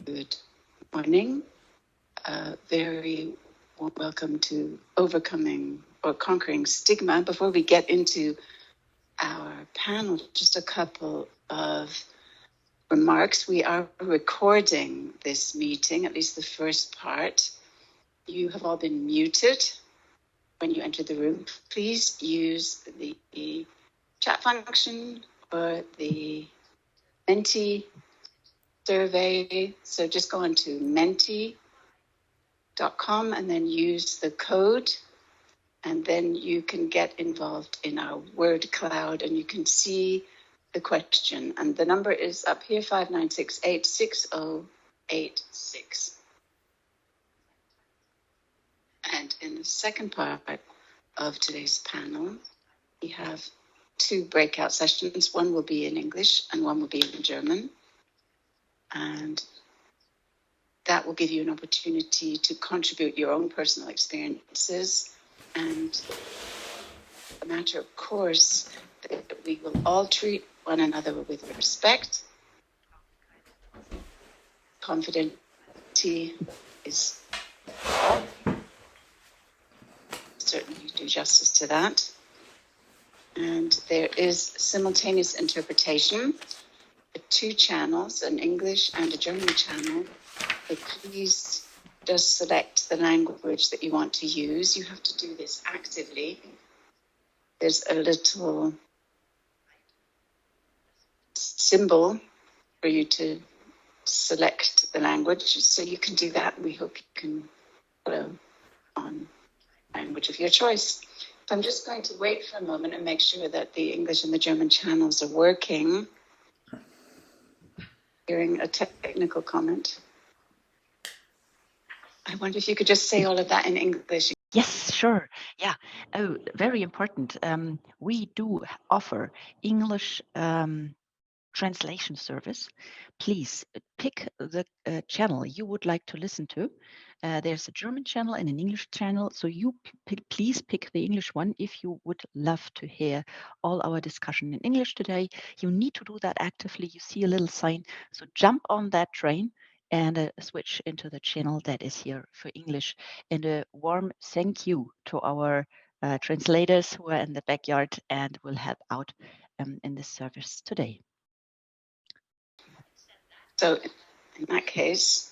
Good morning. Very warm welcome to Overcoming or Conquering Stigma. Before we get into our panel, just a couple of remarks. We are recording this meeting, at least the first part. You have all been muted when you enter the room. Please use the chat function or the Menti survey. So just go on to menti.com and then use the code, and then you can get involved in our word cloud and you can see the question. And the number is up here, 59686086. And in the second part of today's panel, we have two breakout sessions. One will be in English and one will be in German. And that will give you an opportunity to contribute your own personal experiences. And a matter of course that we will all treat one another with respect. Confidentiality is certainly do justice to that. And there is simultaneous interpretation, two channels, an English and a German channel. But please just select the language that you want to use. You have to do this actively. There's a little symbol for you to select the language, so you can do that. We hope you can follow on language of your choice. So I'm just going to wait for a moment and make sure that the English and the German channels are working. Hearing a technical comment. I wonder if you could just say all of that in English. Yes, sure. Yeah. Oh, very important. We do offer English translation service. Please pick the channel you would like to listen to. There's a German channel and an English channel. So you please pick the English one if you would love to hear all our discussion in English today. You need to do that actively. You see a little sign. So jump on that train and switch into the channel that is here for English. And a warm thank you to our translators who are in the backyard and will help out in this service today. So in that case,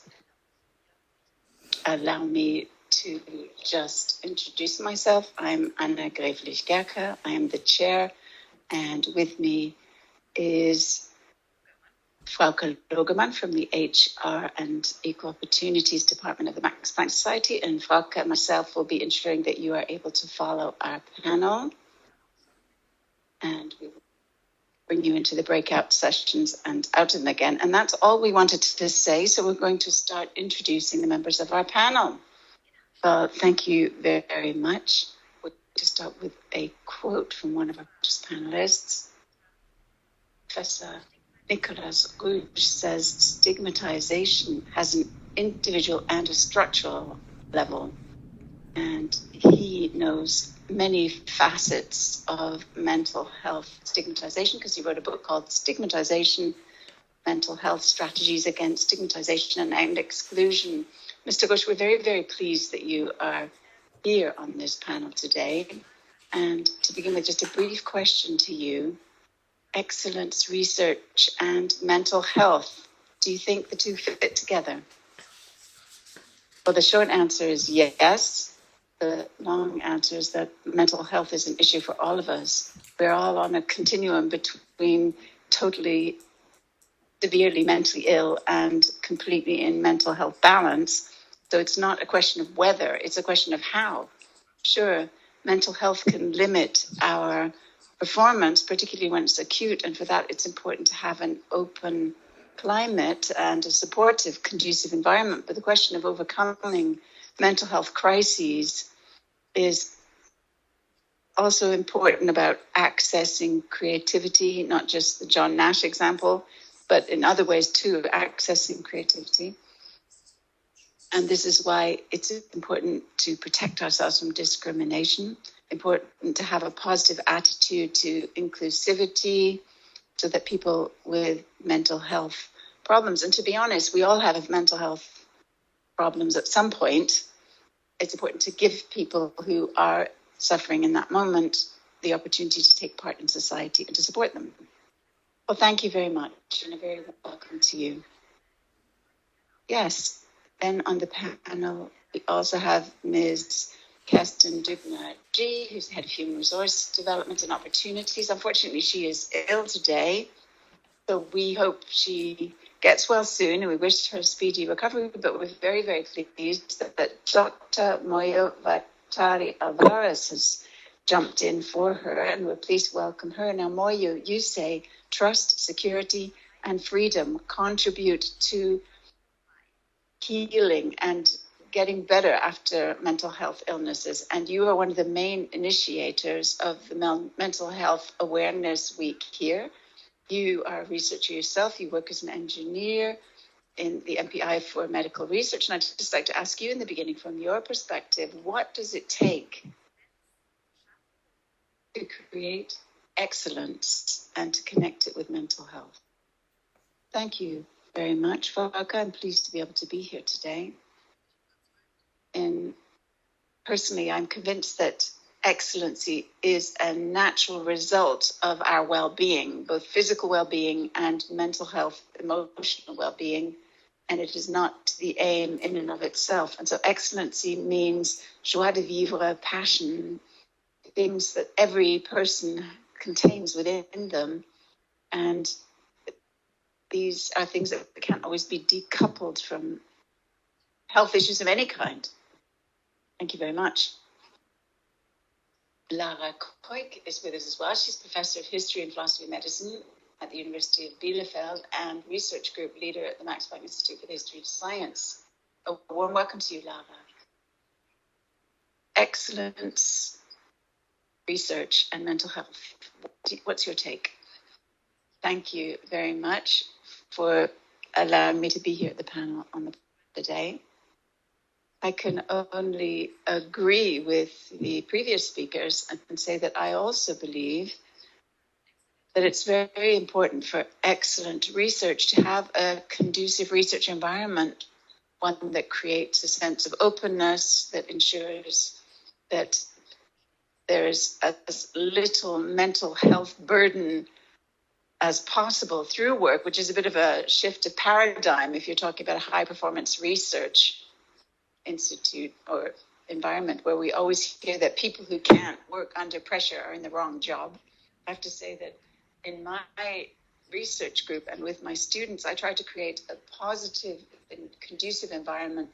allow me to just introduce myself. I'm Anna Grewlich-Gercke. I am the chair, and with me is Frauke Logermann from the HR and Equal Opportunities Department of the Max Planck Society, and Frauke and myself will be ensuring that you are able to follow our panel, and we will bring you into the breakout sessions and out of them again. And that's all we wanted to say, so we're going to start introducing the members of our panel. Thank you very, very much. We're going to start with a quote from one of our panelists. Professor Nicolas Rüsch says, stigmatization has an individual and a structural level. And he knows many facets of mental health stigmatization because he wrote a book called Stigmatization, Mental Health Strategies Against Stigmatization and Exclusion. Mr. Rüsch, we're very, very pleased that you are here on this panel today. And to begin with, just a brief question to you. Excellence, research, and mental health. Do you think the two fit together? Well, the short answer is yes. The long answer is that mental health is an issue for all of us. We're all on a continuum between totally severely mentally ill and completely in mental health balance. So it's not a question of whether, it's a question of how. Sure, mental health can limit our performance, particularly when it's acute, and for that it's important to have an open climate and a supportive, conducive environment. But the question of overcoming mental health crises is also important about accessing creativity, not just the John Nash example, but in other ways too, accessing creativity. And this is why it's important to protect ourselves from discrimination, important to have a positive attitude to inclusivity so that people with mental health problems. And to be honest, we all have mental health problems at some point. It's important to give people who are suffering in that moment the opportunity to take part in society and to support them. Well, thank you very much, and a very welcome to you. Yes, then on the panel, we also have Ms. Kerstin Dubner-G, who's Head of Human Resource Development and Opportunities. Unfortunately, she is ill today, so we hope she gets well soon, and we wish her a speedy recovery, but we're very, very pleased that Dr. Moyu Watari-Alvarez has jumped in for her, and we're pleased to welcome her. Now, Moyu, you say trust, security, and freedom contribute to healing and getting better after mental health illnesses, and you are one of the main initiators of the Mental Health Awareness Week here. You are a researcher yourself. You work as an engineer in the MPI for medical research. And I'd just like to ask you in the beginning, from your perspective, what does it take to create excellence and to connect it with mental health? Thank you very much, Frauke. I'm pleased to be able to be here today. And personally, I'm convinced that excellency is a natural result of our well-being, both physical well-being and mental health, emotional well-being, and it is not the aim in and of itself. And so excellency means joie de vivre, passion, things that every person contains within them, and these are things that can't always be decoupled from health issues of any kind. Thank you very much. Lara Keuck is with us as well. She's Professor of History and Philosophy of Medicine at the University of Bielefeld and Research Group Leader at the Max Planck Institute for the History of Science. A warm welcome to you, Lara. Excellence, research, and mental health. What's your take? Thank you very much for allowing me to be here at the panel on the day. I can only agree with the previous speakers and say that I also believe that it's very, very important for excellent research to have a conducive research environment, one that creates a sense of openness, that ensures that there is as little mental health burden as possible through work, which is a bit of a shift of paradigm if you're talking about a high-performance research institute or environment where we always hear that people who can't work under pressure are in the wrong job. I have to say that in my research group and with my students, I try to create a positive and conducive environment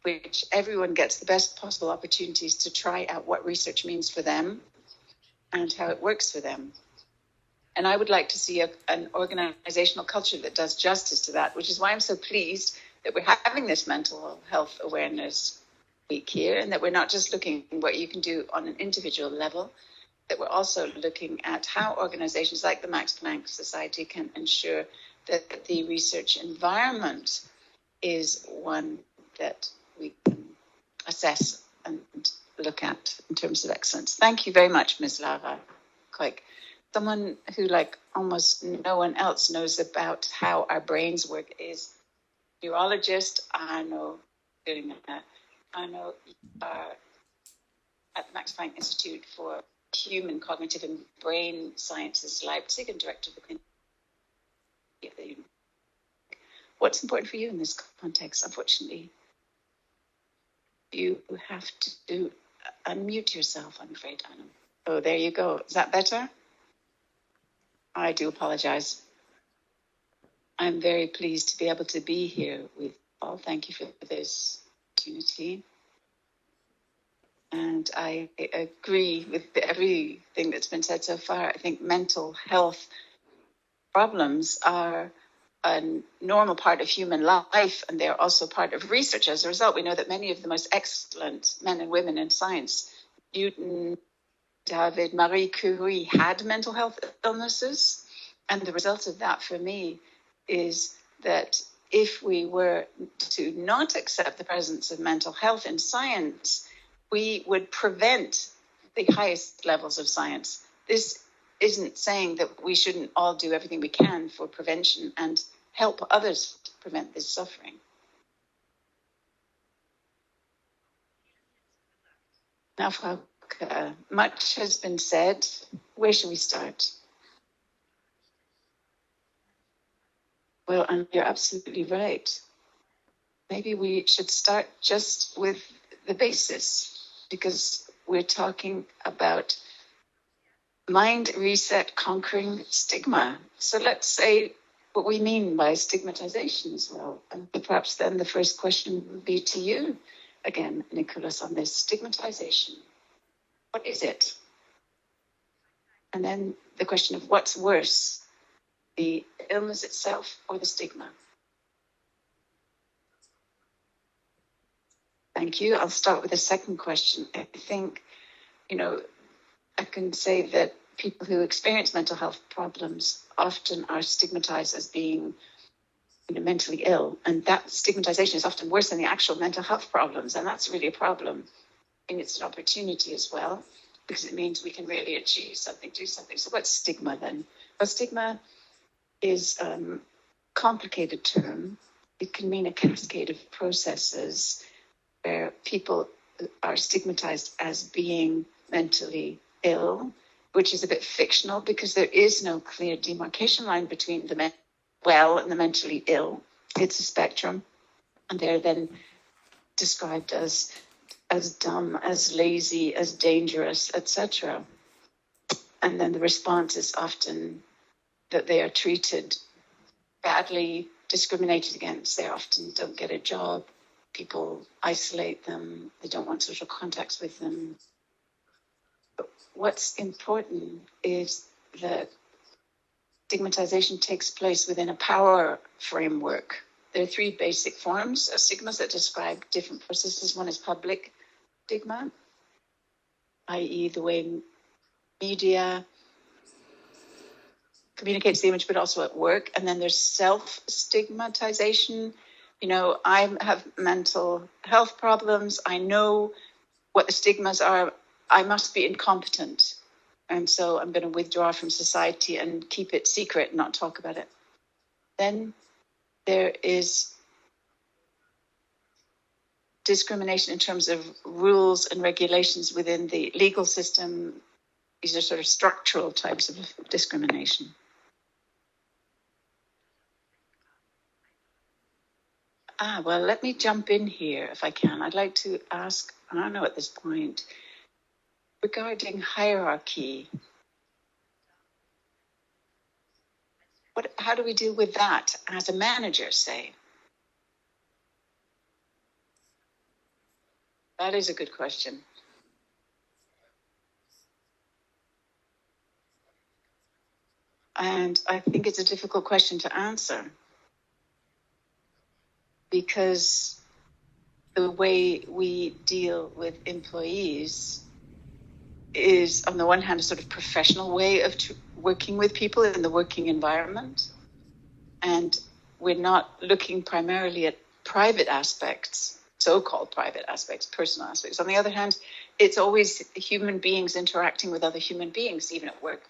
which everyone gets the best possible opportunities to try out what research means for them and how it works for them. And I would like to see an organizational culture that does justice to that, which is why I'm so pleased that we're having this mental health awareness week here, and that we're not just looking at what you can do on an individual level, that we're also looking at how organizations like the Max Planck Society can ensure that the research environment is one that we can assess and look at in terms of excellence. Thank you very much, Ms. Lara Keuck. Someone who, like almost no one else, knows about how our brains work is neurologist Arno Villringer. Arno at the Max Planck Institute for Human, Cognitive and Brain Sciences, Leipzig, and director of the clinic at the University. What's important for you in this context? Unfortunately, you have to unmute yourself, I'm afraid, Arno. Oh, there you go. Is that better? I do apologize. I'm very pleased to be able to be here with you all. Thank you for this opportunity. And I agree with everything that's been said so far. I think mental health problems are a normal part of human life, and they're also part of research. As a result, we know that many of the most excellent men and women in science, Newton, David, Marie Curie, had mental health illnesses. And the result of that for me is that if we were to not accept the presence of mental health in science, we would prevent the highest levels of science. This isn't saying that we shouldn't all do everything we can for prevention and help others prevent this suffering. Now, Frauke, much has been said. Where should we start? Well, and you're absolutely right. Maybe we should start just with the basis, because we're talking about mind reset conquering stigma. So let's say what we mean by stigmatization as well. And perhaps then the first question would be to you again, Nicolas, on this stigmatization. What is it? And then the question of what's worse, the illness itself or the stigma? Thank you. I'll start with the second question. I think, I can say that people who experience mental health problems often are stigmatized as being mentally ill. And that stigmatization is often worse than the actual mental health problems. And that's really a problem. And it's an opportunity as well, because it means we can really achieve something, do something. So what's stigma then? Well, stigma is a complicated term. It can mean a cascade of processes where people are stigmatized as being mentally ill, which is a bit fictional because there is no clear demarcation line between the well and the mentally ill. It's a spectrum, and they're then described as dumb, as lazy, as dangerous, etc. And then the response is often that they are treated badly, discriminated against. They often don't get a job. People isolate them. They don't want social contacts with them. But what's important is that stigmatization takes place within a power framework. There are three basic forms of stigmas that describe different processes. One is public stigma, i.e. the way media communicates the image, but also at work. And then there's self-stigmatization. I have mental health problems. I know what the stigmas are. I must be incompetent. And so I'm going to withdraw from society and keep it secret and not talk about it. Then there is discrimination in terms of rules and regulations within the legal system. These are sort of structural types of discrimination. Well, let me jump in here if I can. I'd like to ask Arno at this point regarding hierarchy. How do we deal with that as a manager, say? That is a good question. And I think it's a difficult question to answer, because the way we deal with employees is, on the one hand, a sort of professional way of working with people in the working environment. And we're not looking primarily at private aspects, so-called private aspects, personal aspects. On the other hand, it's always human beings interacting with other human beings, even at work,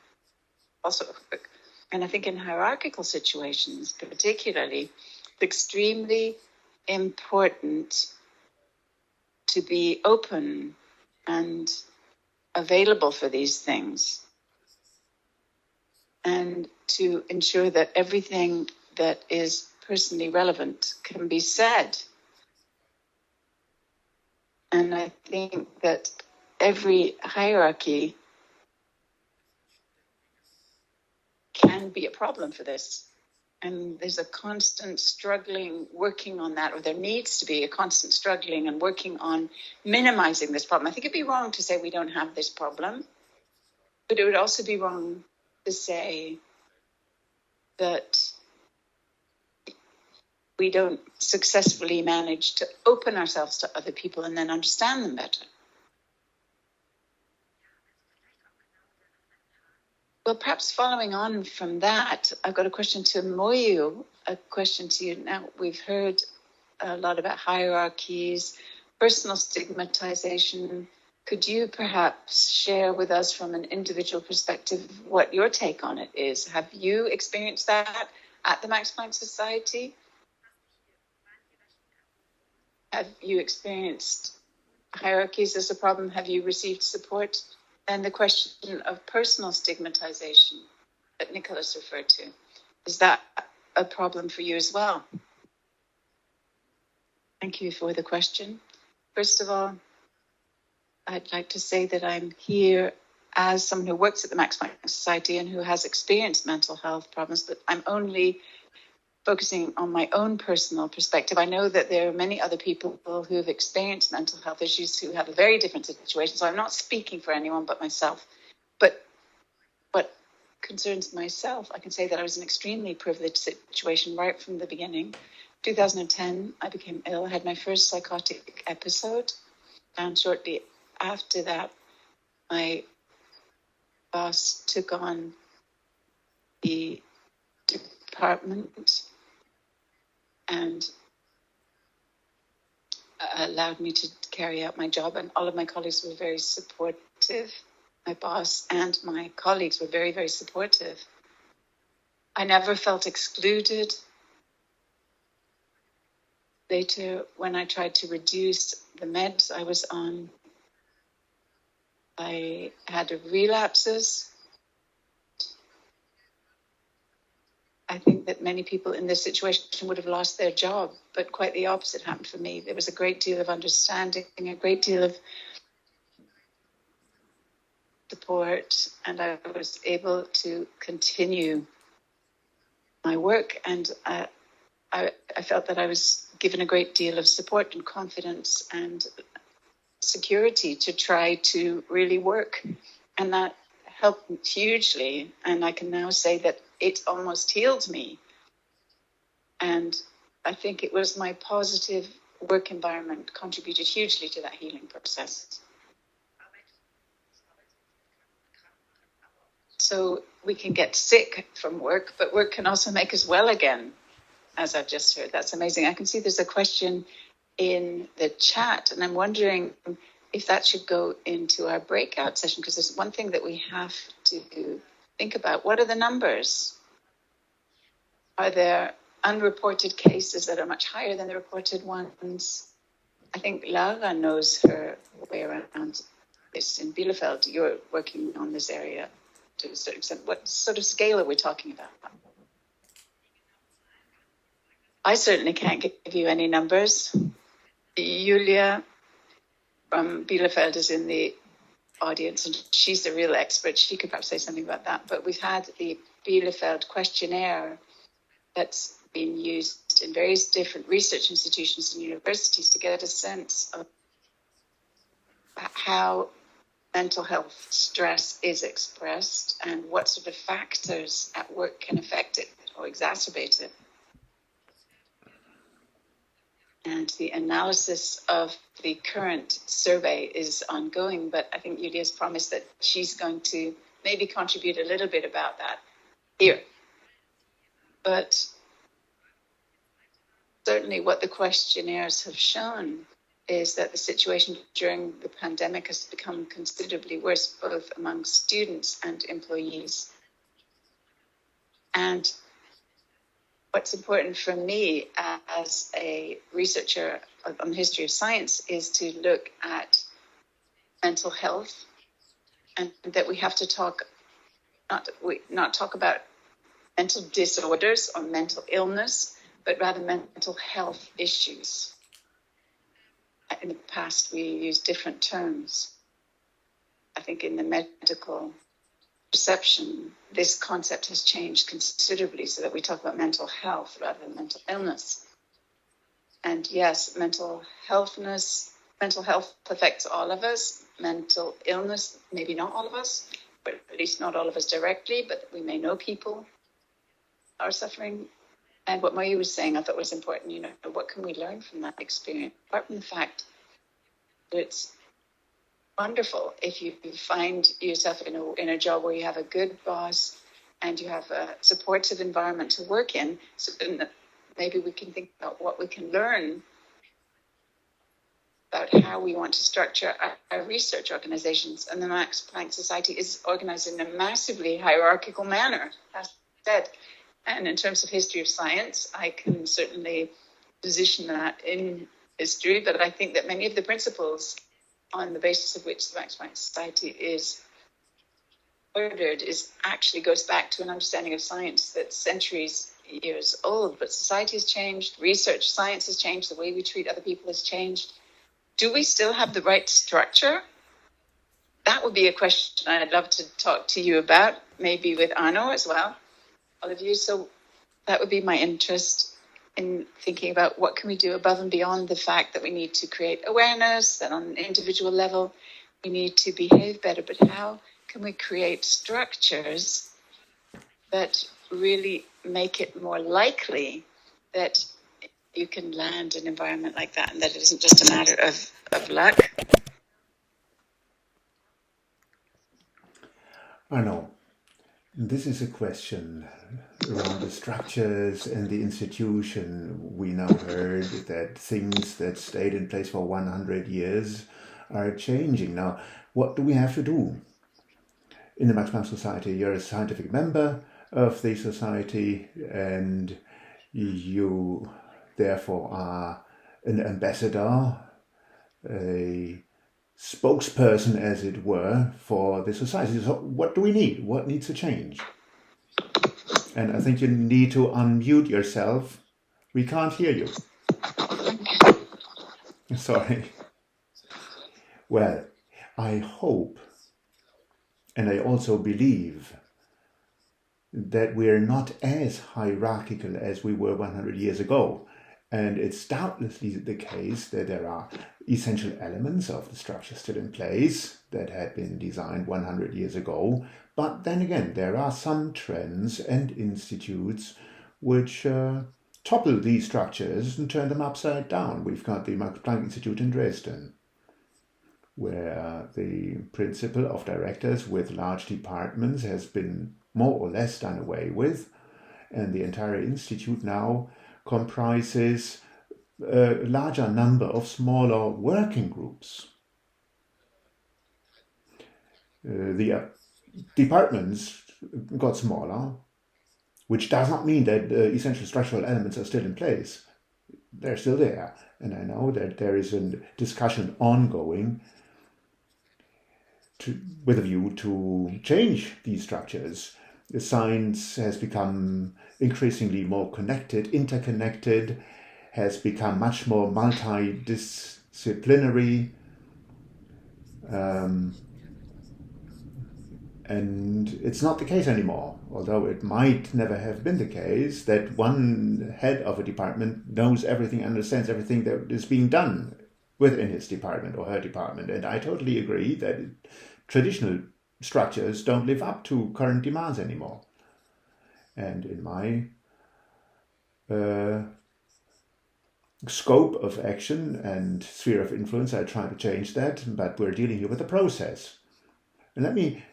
also at work. And I think in hierarchical situations, particularly, it's extremely important to be open and available for these things, and to ensure that everything that is personally relevant can be said. And I think that every hierarchy can be a problem for this. And there's a constant struggling, working on that, or there needs to be a constant struggling and working on minimizing this problem. I think it'd be wrong to say we don't have this problem, but it would also be wrong to say that we don't successfully manage to open ourselves to other people and then understand them better. Well, perhaps following on from that, I've got a question to Moyu, a question to you. Now, we've heard a lot about hierarchies, personal stigmatization. Could you perhaps share with us from an individual perspective what your take on it is? Have you experienced that at the Max Planck Society? Have you experienced hierarchies as a problem? Have you received support? And the question of personal stigmatization that Nicolas referred to, is that a problem for you as well? Thank you for the question. First of all, I'd like to say that I'm here as someone who works at the Max Planck Society and who has experienced mental health problems, but I'm only focusing on my own personal perspective. I know that there are many other people who have experienced mental health issues who have a very different situation, so I'm not speaking for anyone but myself. But what concerns myself, I can say that I was in an extremely privileged situation right from the beginning. 2010, I became ill. I had my first psychotic episode, and shortly after that, my boss took on the department and allowed me to carry out my job, and all of my colleagues were very supportive. My boss and my colleagues were very, very supportive. I never felt excluded. Later, when I tried to reduce the meds I was on, I had relapses. I think that many people in this situation would have lost their job, but quite the opposite happened for me. There was a great deal of understanding, a great deal of support, and I was able to continue my work, and I felt that I was given a great deal of support and confidence and security to try to really work, and that helped hugely. And I can now say that it almost healed me, and I think it was my positive work environment contributed hugely to that healing process. So we can get sick from work, but work can also make us well again, as I've just heard. That's amazing. I can see there's a question in the chat, and I'm wondering if that should go into our breakout session, because there's one thing that we have to think about. What are the numbers? Are there unreported cases that are much higher than the reported ones? I think Lara knows her way around this in Bielefeld. You're working on this area to a certain extent. What sort of scale are we talking about? I certainly can't give you any numbers. Julia from Bielefeld is in the audience, and she's the real expert. She could perhaps say something about that. But we've had the Bielefeld questionnaire that's been used in various different research institutions and universities to get a sense of how mental health stress is expressed and what sort of factors at work can affect it or exacerbate it. And the analysis of the current survey is ongoing, but I think Julia's promised that she's going to maybe contribute a little bit about that here. But certainly what the questionnaires have shown is that the situation during the pandemic has become considerably worse, both among students and employees. And what's important for me as a researcher on the history of science is to look at mental health, and that we have to talk, not talk about mental disorders or mental illness, but rather mental health issues. In the past, we used different terms. I think in the medical perception, this concept has changed considerably so that we talk about mental health rather than mental illness. And yes, mental health affects all of us. Mental illness, maybe not all of us, but at least not all of us directly, but we may know people are suffering. And what Moyu was saying, I thought was important, what can we learn from that experience? Apart from the fact that it's wonderful if you find yourself in a job where you have a good boss and you have a supportive environment to work in, so maybe we can think about what we can learn about how we want to structure our research organizations. And the Max Planck Society is organized in a massively hierarchical manner, as said. And in terms of history of science, I can certainly position that in is true, but I think that many of the principles on the basis of which the Max Planck Society is ordered actually goes back to an understanding of science that's centuries years old. But society has changed, research science has changed, the way we treat other people has changed. Do we still have the right structure? That would be a question I'd love to talk to you about, maybe with Arno as well, all of you. So that would be my interest in thinking about what can we do above and beyond the fact that we need to create awareness, that on an individual level we need to behave better, but how can we create structures that really make it more likely that you can land an environment like that and that it isn't just a matter of luck? Arno, this is a question around the structures and the institution. We now heard that things that stayed in place for 100 years are changing. Now, what do we have to do? In the Max Planck Society, you're a scientific member of the society and you therefore are an ambassador, a spokesperson, as it were, for the society. So what do we need? What needs to change? And I think you need to unmute yourself. We can't hear you. Sorry. Well, I hope, and I also believe, that we're not as hierarchical as we were 100 years ago. And it's doubtlessly the case that there are essential elements of the structure still in place that had been designed 100 years ago. But then again, there are some trends and institutes which topple these structures and turn them upside down. We've got the Max Planck Institute in Dresden, where the principle of directors with large departments has been more or less done away with, and the entire institute now comprises a larger number of smaller working groups. The departments got smaller, which does not mean that essential structural elements are still in place. They're still there, and I know that there is a discussion ongoing with a view to change these structures. Science has become increasingly more connected, interconnected, has become much more multidisciplinary, and it's not the case anymore, although it might never have been the case that one head of a department knows everything, understands everything that is being done within his department or her department. And I totally agree that traditional structures don't live up to current demands anymore. And in my scope of action and sphere of influence, I try to change that, but we're dealing here with a process. And let me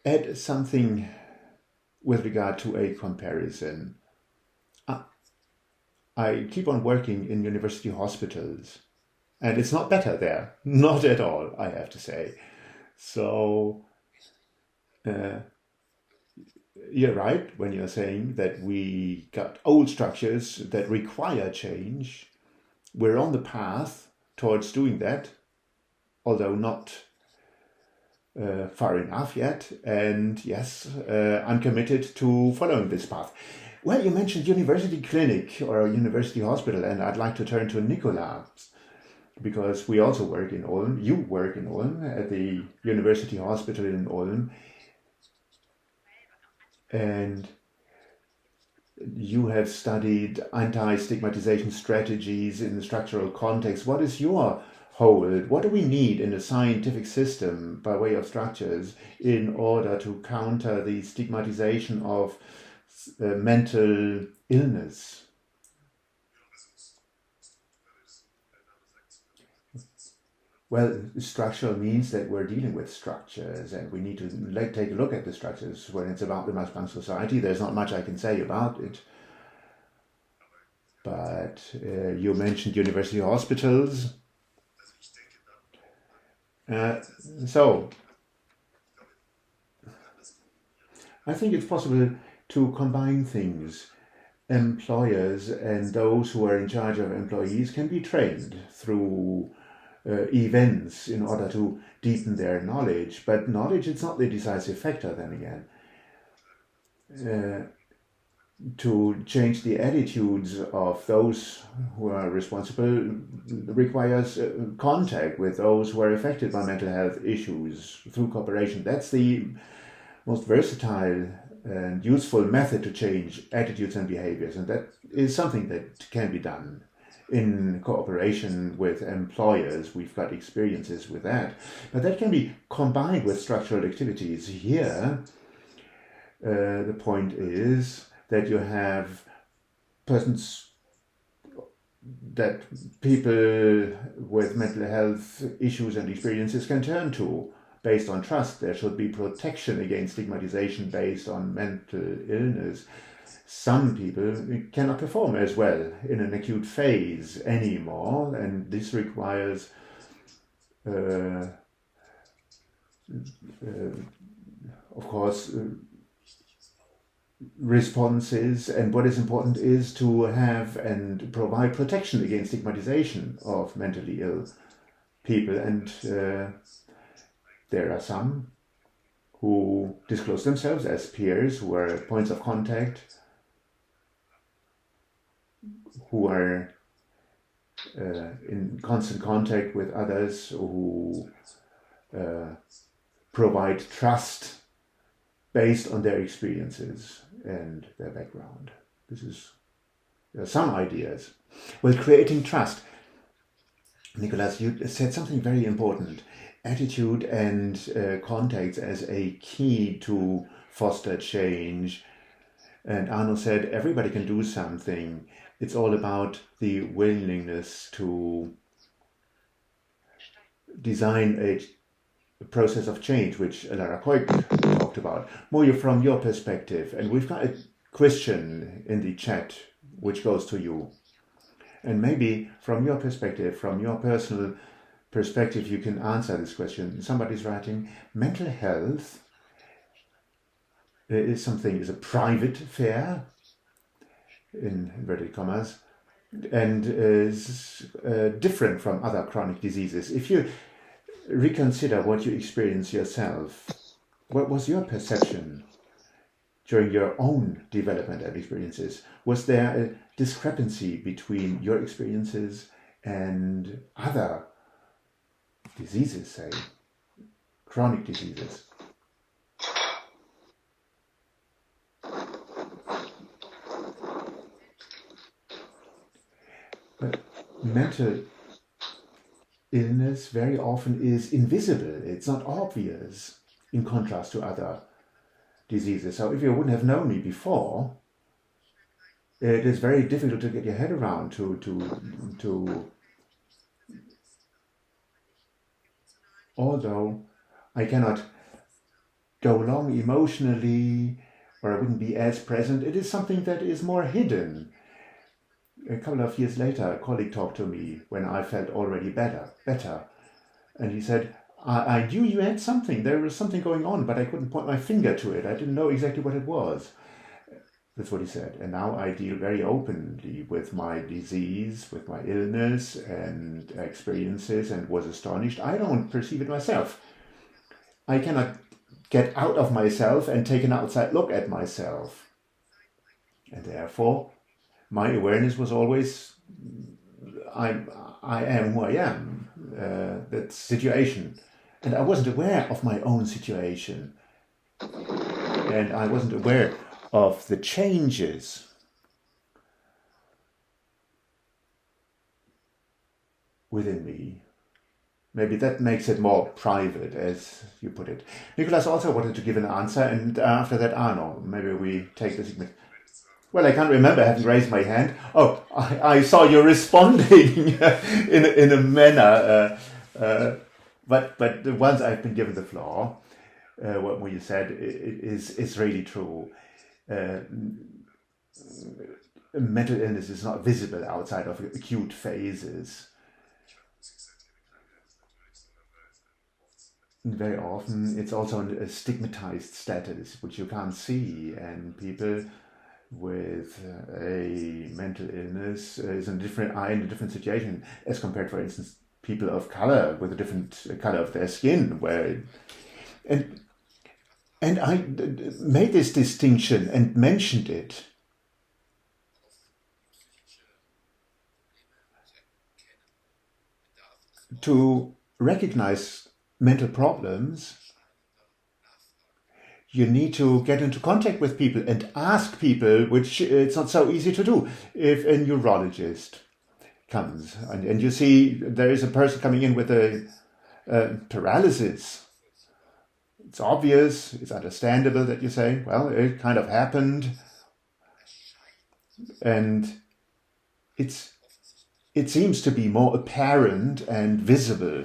add something with regard to a comparison. I keep on working in university hospitals, and it's not better there, not at all, I have to say. So you're right when you're saying that we got old structures that require change. We're on the path towards doing that, although not far enough yet. And yes, I'm committed to following this path. Well, you mentioned university clinic or university hospital, and I'd like to turn to Nicolas, because we also work in Ulm. You work in Ulm at the University Hospital in Ulm, and you have studied anti-stigmatization strategies in the structural context. What is your hold? What do we need in a scientific system by way of structures in order to counter the stigmatization of mental illness? Well, structural means that we're dealing with structures, and we need to take a look at the structures. When it's about the Max Planck Society, there's not much I can say about it. But you mentioned university hospitals. So, I think it's possible to combine things. employers and those who are in charge of employees can be trained through events in order to deepen their knowledge. But knowledge is not the decisive factor then again. To change the attitudes of those who are responsible requires contact with those who are affected by mental health issues through cooperation. That's the most versatile and useful method to change attitudes and behaviors, and that is something that can be done in cooperation with employers. We've got experiences with that, but that can be combined with structural activities. Here, the point is that you have persons, that people with mental health issues and experiences can turn to based on trust. There should be protection against stigmatization based on mental illness. Some people cannot perform as well in an acute phase anymore, and this requires of course responses, and what is important is to have and provide protection against stigmatization of mentally ill people. And there are some who disclose themselves as peers, who are points of contact, who are in constant contact with others, who provide trust based on their experiences and their background. There are some ideas. Well, creating trust. Nicolas, you said something very important. Attitude and contacts as a key to foster change. And Arno said everybody can do something. It's all about the willingness to design a process of change, which Lara Keuck talked about. Moyu, from your perspective, and we've got a question in the chat which goes to you. And maybe from your perspective, from your personal perspective, you can answer this question. Somebody's writing, mental health is a private affair, in inverted commas, and is different from other chronic diseases. If you reconsider what you experienced yourself, what was your perception during your own development and experiences? Was there a discrepancy between your experiences and other diseases, say, chronic diseases? But mental illness very often is invisible. It's not obvious in contrast to other diseases. So if you wouldn't have known me before, it is very difficult to get your head around to although I cannot go along emotionally, or I wouldn't be as present, it is something that is more hidden. A couple of years later, a colleague talked to me when I felt already better. And he said, I knew you had something. There was something going on, but I couldn't point my finger to it. I didn't know exactly what it was. That's what he said. And now I deal very openly with my disease, with my illness and experiences, and was astonished. I don't perceive it myself. I cannot get out of myself and take an outside look at myself. And therefore, my awareness was always, I am who I am, that situation. And I wasn't aware of my own situation. And I wasn't aware of the changes within me. Maybe that makes it more private, as you put it. Nicolas also wanted to give an answer, and after that, Arno, maybe we take this. Well, I can't remember having raised my hand. Oh, I saw you responding in a manner. But once I've been given the floor, what you said is really true. Mental illness is not visible outside of acute phases. Very often it's also a stigmatized status, which you can't see, and people with a mental illness is in a different situation as compared, for instance, people of color with a different color of their skin, and I made this distinction and mentioned it. To recognize mental problems, you need to get into contact with people and ask people, which it's not so easy to do. If a neurologist comes and you see there is a person coming in with a paralysis, it's obvious, it's understandable that you say, well, it kind of happened, and it seems to be more apparent and visible.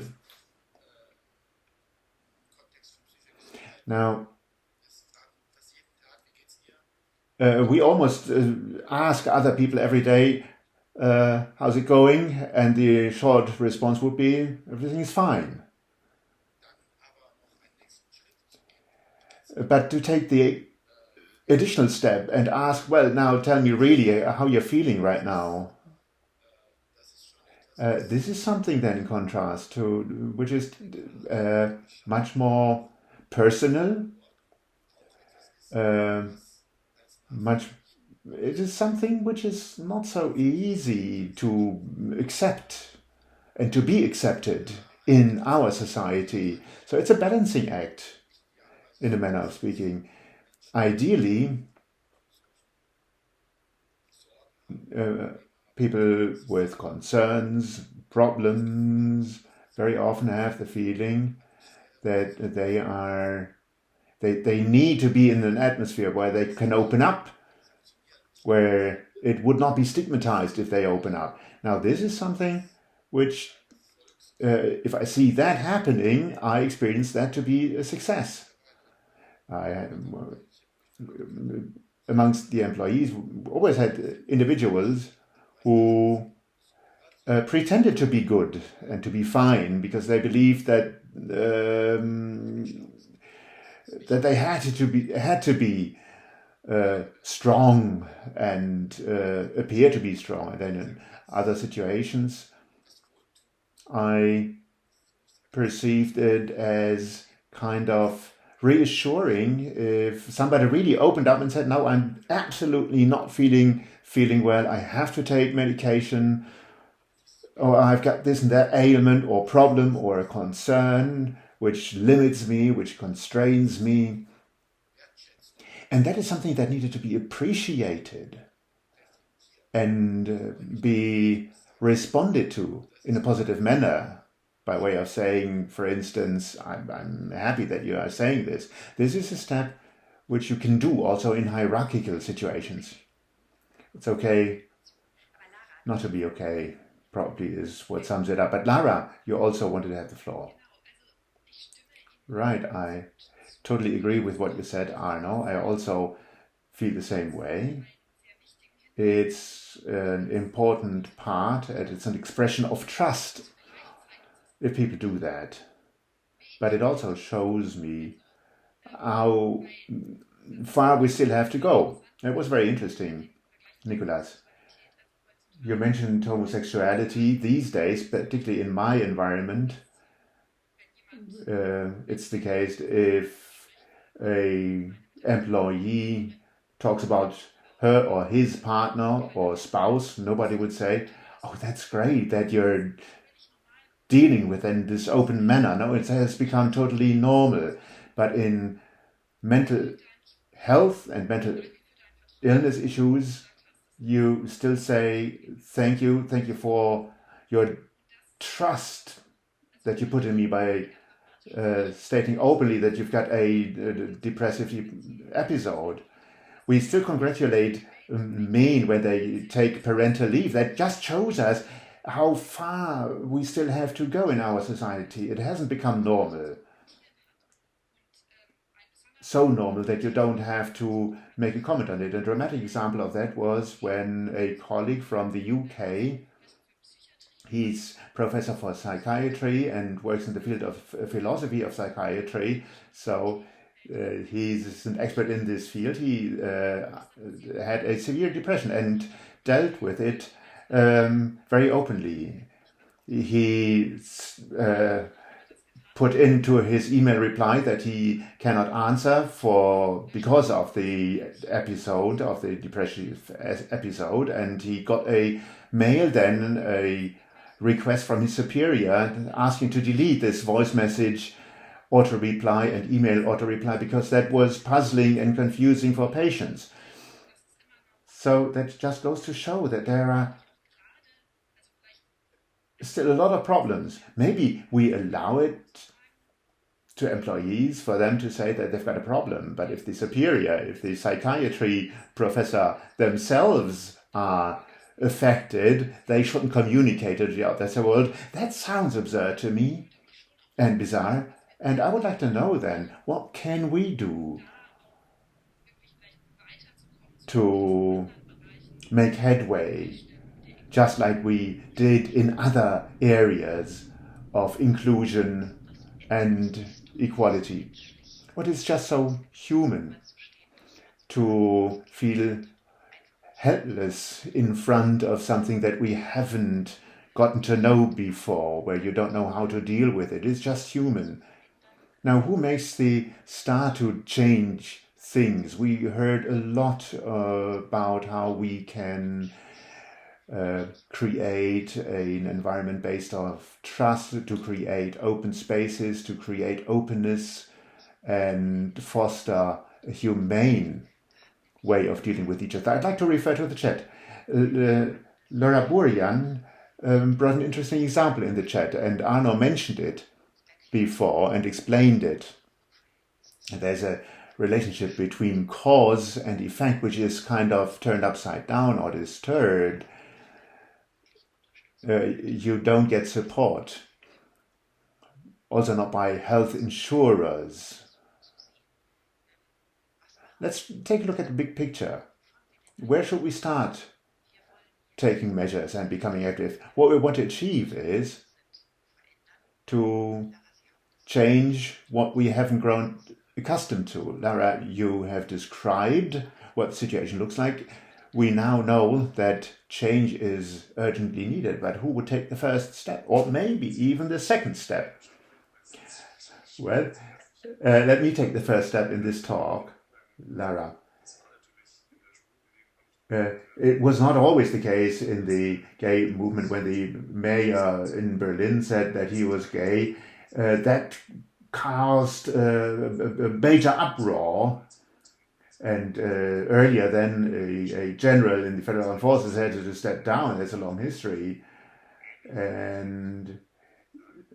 Now, we almost ask other people every day, how's it going? And the short response would be, everything is fine. But to take the additional step and ask, well, now tell me really how you're feeling right now. This is something then in contrast to, which is much more personal, it is something which is not so easy to accept and to be accepted in our society. So it's a balancing act, in a manner of speaking. Ideally, people with concerns, problems, very often have the feeling that they need to be in an atmosphere where they can open up, where it would not be stigmatized if they open up. Now, this is something which, if I see that happening, I experience that to be a success. Amongst the employees, we always had individuals who pretended to be good and to be fine because they believed that that they had to be strong and appear to be strong. And then in other situations, I perceived it as kind of reassuring if somebody really opened up and said, no, I'm absolutely not feeling well, I have to take medication, or I've got this and that ailment or problem or a concern which limits me, which constrains me. And that is something that needed to be appreciated and be responded to in a positive manner. By way of saying, for instance, I'm happy that you are saying this. This is a step which you can do also in hierarchical situations. It's okay not to be okay, probably is what sums it up. But Lara, you also wanted to have the floor. Right, I totally agree with what you said, Arno. I also feel the same way. It's an important part, and it's an expression of trust if people do that. But it also shows me how far we still have to go. It was very interesting, Nicolas. You mentioned homosexuality these days, particularly in my environment. It's the case if a employee talks about her or his partner or spouse, nobody would say, oh, that's great that you're dealing with in this open manner. No, it has become totally normal. But in mental health and mental illness issues, you still say, thank you for your trust that you put in me by stating openly that you've got a depressive episode. We still congratulate men when they take parental leave. That just shows us how far we still have to go in our society. It hasn't become normal. So normal that you don't have to make a comment on it. A dramatic example of that was when a colleague from the UK, he's professor for psychiatry and works in the field of philosophy of psychiatry, so He's an expert in this field. He had a severe depression and dealt with it very openly. He put into his email reply that he cannot answer because of the episode, of the depressive episode, and he got a mail, then a request from his superior asking to delete this voice message auto reply and email auto reply because that was puzzling and confusing for patients. So that just goes to show that there are still a lot of problems. Maybe we allow it to employees for them to say that they've got a problem, but if the superior, if the psychiatry professor themselves are affected, they shouldn't communicate it to the outside world. That sounds absurd to me and bizarre. And I would like to know then, what can we do to make headway, just like we did in other areas of inclusion and equality? What is just so human to feel helpless in front of something that we haven't gotten to know before, where you don't know how to deal with it? It's just human. Now, who makes the start to change things? We heard a lot about how we can create an environment based on trust, to create open spaces, to create openness, and foster a humane way of dealing with each other. I'd like to refer to the chat. Lara Burian brought an interesting example in the chat, and Arno mentioned it before and explained it. There's a relationship between cause and effect, which is kind of turned upside down or disturbed. You don't get support, also not by health insurers. Let's take a look at the big picture. Where should we start taking measures and becoming active? What we want to achieve is to change what we haven't grown accustomed to. Lara, you have described what the situation looks like. We now know that change is urgently needed, but who would take the first step, or maybe even the second step? Well, let me take the first step in this talk, Lara. It was not always the case in the gay movement when the mayor in Berlin said that he was gay. That caused a major uproar. And earlier then, a general in the Federal Armed Forces had to step down. There's a long history.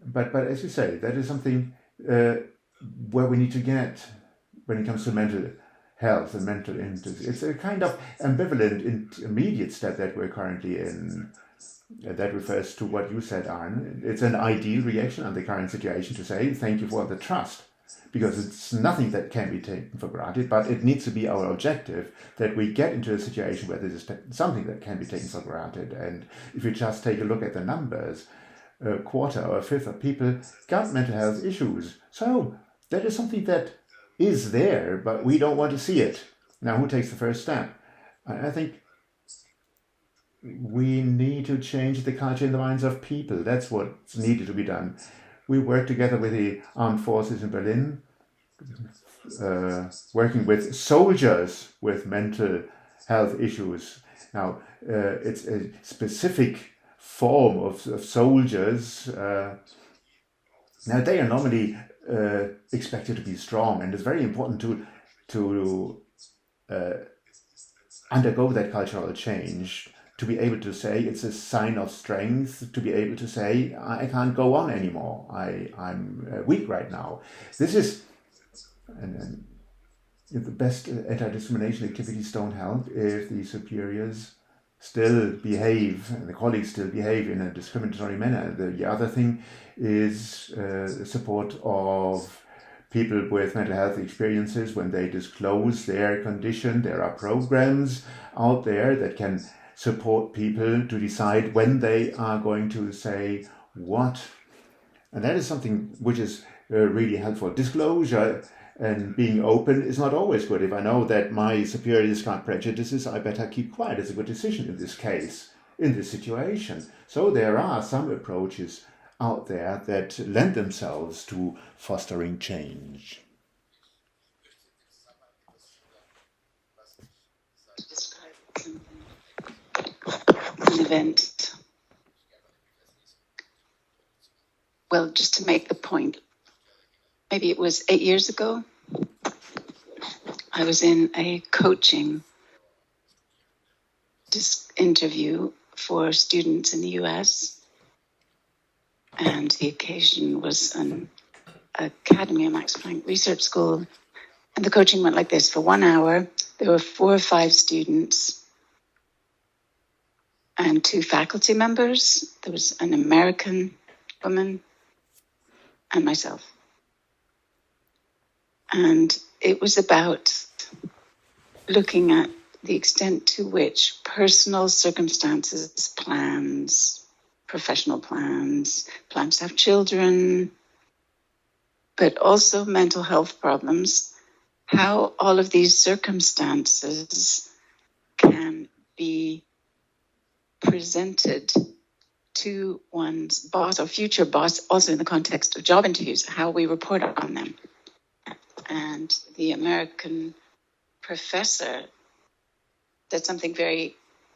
But as you say, that is something where we need to get when it comes to mental health and mental illness. It's a kind of ambivalent intermediate step that we're currently in. That refers to what you said, Arno. It's an ideal reaction on the current situation to say thank you for the trust, because it's nothing that can be taken for granted, but it needs to be our objective that we get into a situation where this is something that can be taken for granted. And if you just take a look at the numbers, a quarter or a fifth of people got mental health issues. So that is something that is there, but we don't want to see it. Now, who takes the first step? I think we need to change the culture in the minds of people. That's what's needed to be done. We work together with the armed forces in Berlin, working with soldiers with mental health issues. Now, it's a specific form of soldiers. Now, they are normally expected to be strong, and it's very important to undergo that cultural change, to be able to say it's a sign of strength, to be able to say, I can't go on anymore, I'm weak right now. This is, and the best anti-discrimination activities don't help if the superiors still behave, and the colleagues still behave in a discriminatory manner. The other thing is support of people with mental health experiences when they disclose their condition. There are programs out there that can support people to decide when they are going to say what. And that is something which is really helpful. Disclosure And being open is not always good. If I know that my superiors got prejudices, I better keep quiet. It's a good decision in this case, in this situation. So there are some approaches out there that lend themselves to fostering change. An event. Well, just to make the point, maybe it was 8 years ago, I was in a coaching interview for students in the US, and the occasion was an academy, a Max Planck Research School, and the coaching went like this. For 1 hour, there were 4 or 5 students and 2 faculty members. There was an American woman and myself. And it was about looking at the extent to which personal circumstances, plans, professional plans, plans to have children, but also mental health problems, how all of these circumstances can be presented to one's boss or future boss, also in the context of job interviews, how we report on them. And the American professor said something very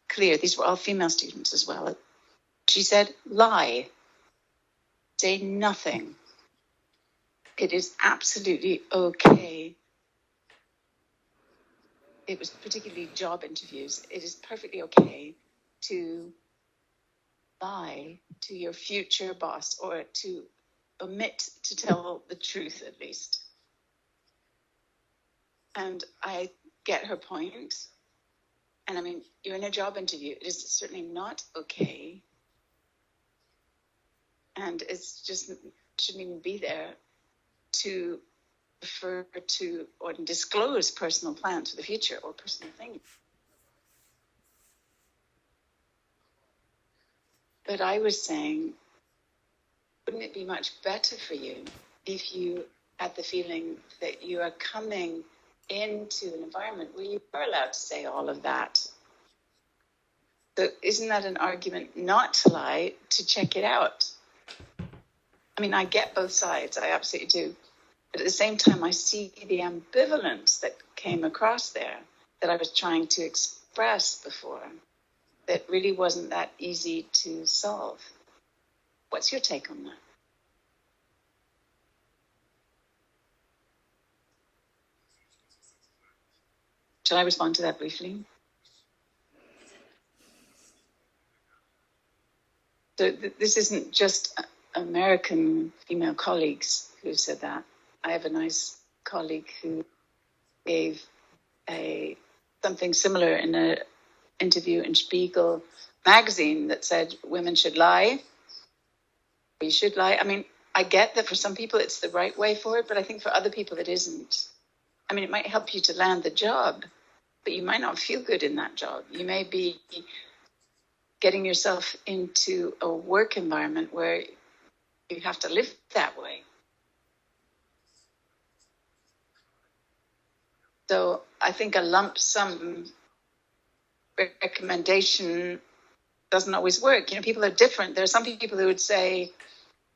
clear. These were all female students as well. She said, lie, say nothing. It is absolutely okay. It was particularly job interviews. It is perfectly okay to lie to your future boss, or to omit to tell the truth at least. And I get her point. And I mean, you're in a job interview. It is certainly not okay. And it's just shouldn't even be there to refer to or disclose personal plans for the future or personal things. But I was saying, wouldn't it be much better for you if you had the feeling that you are coming into an environment where you are allowed to say all of that? So isn't that an argument not to lie, to check it out? I mean, I get both sides, I absolutely do. But at the same time, I see the ambivalence that came across there that I was trying to express before, that really wasn't that easy to solve. What's your take on that? Shall I respond to that briefly? So this isn't just American female colleagues who said that. I have a nice colleague who gave something similar in an interview in Spiegel magazine that said women should lie. We should lie. I mean, I get that for some people it's the right way forward, but I think for other people it isn't. I mean, it might help you to land the job, but you might not feel good in that job. You may be getting yourself into a work environment where you have to live that way. So I think a lump sum recommendation doesn't always work. You know, people are different. There are some people who would say,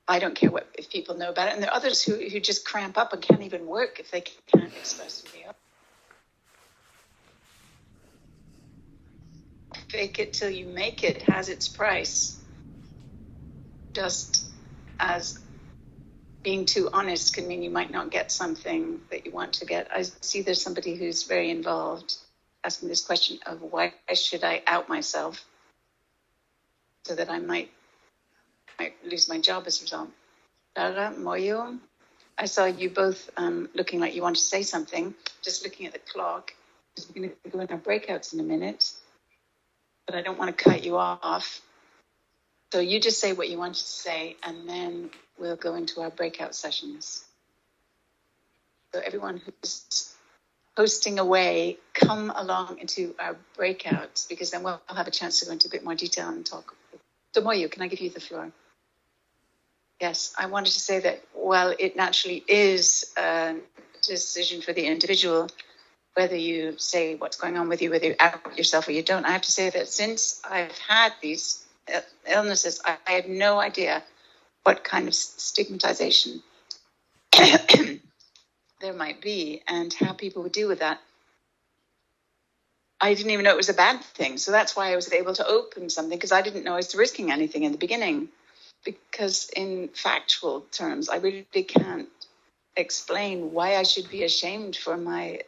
I don't care if people know about it. And there are others who just cramp up and can't even work if they can't express who they are. Fake it till you make it has its price. Just as being too honest can mean you might not get something that you want to get. I see there's somebody who's very involved asking this question of why should I out myself so that I might lose my job as a result. Lara, Moyu, I saw you both looking like you want to say something, just looking at the clock. We're going to go in our breakouts in a minute, but I don't want to cut you off. So you just say what you want to say, and then we'll go into our breakout sessions. So everyone who's hosting away, come along into our breakouts, because then we'll have a chance to go into a bit more detail and talk. So Moyu, can I give you the floor? Yes, I wanted to say that while it naturally is a decision for the individual, whether you say what's going on with you, whether you out yourself or you don't. I have to say that since I've had these illnesses, I had no idea what kind of stigmatization there might be and how people would deal with that. I didn't even know it was a bad thing. So that's why I was able to open something, because I didn't know I was risking anything in the beginning. Because in factual terms, I really can't explain why I should be ashamed for my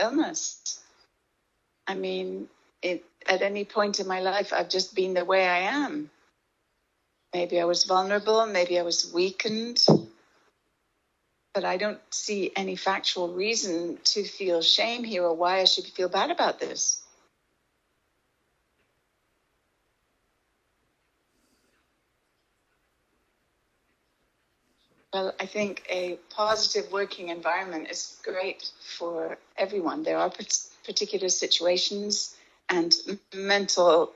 illness. I mean, at any point in my life, I've just been the way I am. Maybe I was vulnerable, maybe I was weakened, but I don't see any factual reason to feel shame here or why I should feel bad about this. Well, I think a positive working environment is great for everyone. There are particular situations, and mental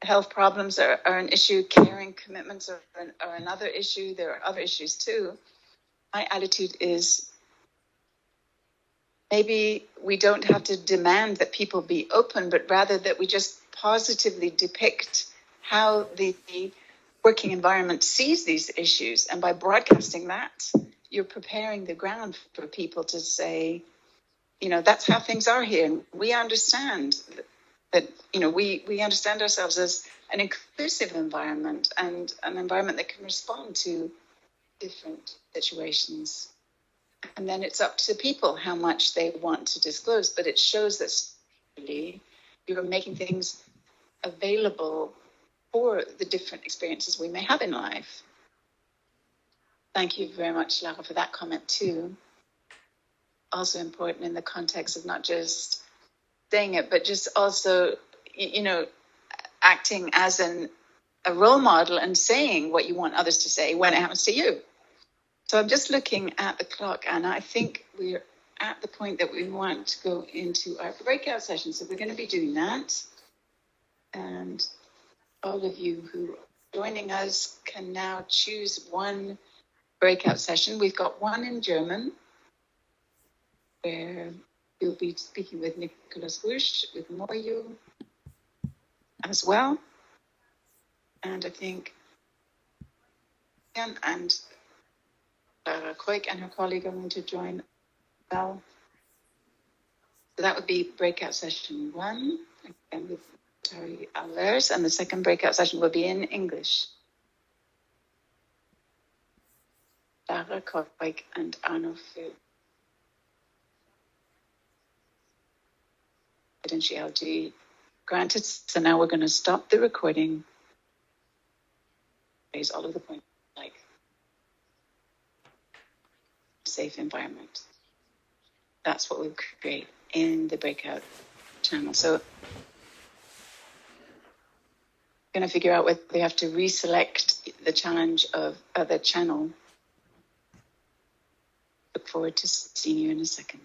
health problems are an issue. Caring commitments are another issue. There are other issues too. My attitude is maybe we don't have to demand that people be open, but rather that we just positively depict how the working environment sees these issues. And by broadcasting that, you're preparing the ground for people to say, that's how things are here. And we understand that, we understand ourselves as an inclusive environment and an environment that can respond to different situations. And then it's up to people how much they want to disclose, but it shows that really you're making things available for the different experiences we may have in life. Thank you very much, Lara, for that comment too. Also important in the context of not just saying it, but just also, acting as a role model and saying what you want others to say when it happens to you. So I'm just looking at the clock, Anna. I think we're at the point that we want to go into our breakout session. So we're going to be doing that. And all of you who are joining us can now choose one breakout session. We've got one in German, where we'll be speaking with Nicolas Rüsch, with Moyu as well. And I think Jan and Lara Keuck and her colleague are going to join as well. So that would be breakout session 1, again with Watari-Alvarez, and the second breakout session will be in English. Lara Keuck and Arno Villringer. Confidentiality granted. So now we're going to stop the recording. Raise all of the points like safe environment. That's what we'll create in the breakout channel. So we're going to figure out whether we have to reselect the challenge of the channel. Look forward to seeing you in a second.